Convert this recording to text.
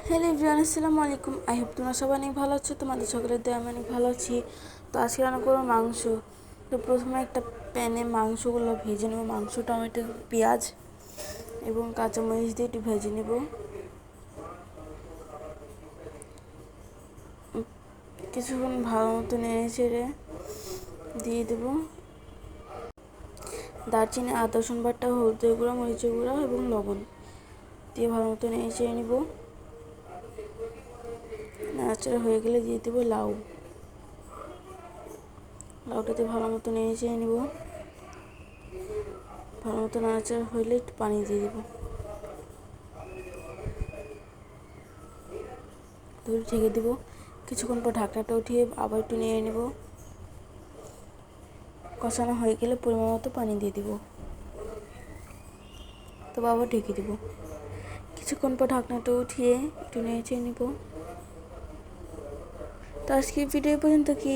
Hello everyone, আসসালামু আলাইকুম। I hope তোমরা সবাই অনেক ভালো আছো। তোমাদের সকলের দয়া আমি অনেক ভালো আছি। তো আজকে রান্না করবো মাংস। তো প্রথমে একটা প্যানে মাংসগুলো ভেজে নেবো। মাংস, টমেটো, পেঁয়াজ এবং কাঁচামরিচ দিয়ে একটু ভেজে নেব। কিছুক্ষণ ভালো মতো নেড়ে চেড়ে দিয়ে দেবো দারচিনি, আদা, রসুন বাটা, হলুদের গুঁড়া, মরিচের গুঁড়া এবং লবণ দিয়ে ভালো মতো নেড়ে চেড়ে নেব। নাড়াচাড়া হয়ে গেলে দিয়ে দেবো লাউটাতে ভালো মতো নেড়ে চেড়ে নেব। ভালো মতো নাড়াচাড়া হলে একটু পানি দিয়ে দেবো। ধরে ঢেকে দেবো। কিছুক্ষণ পর ঢাকনাটা উঠিয়ে আবার একটু নেড়ে নেব। কষানো হয়ে গেলে পরিমাণ মতো পানি দিয়ে দেবো। তো আবার ঢেকে দেবো। কিছুক্ষণ পর ঢাকনাটা উঠিয়ে একটু নেড়ে চেড়ে নেব। তো আজকে ভিডিও পর্যন্ত কি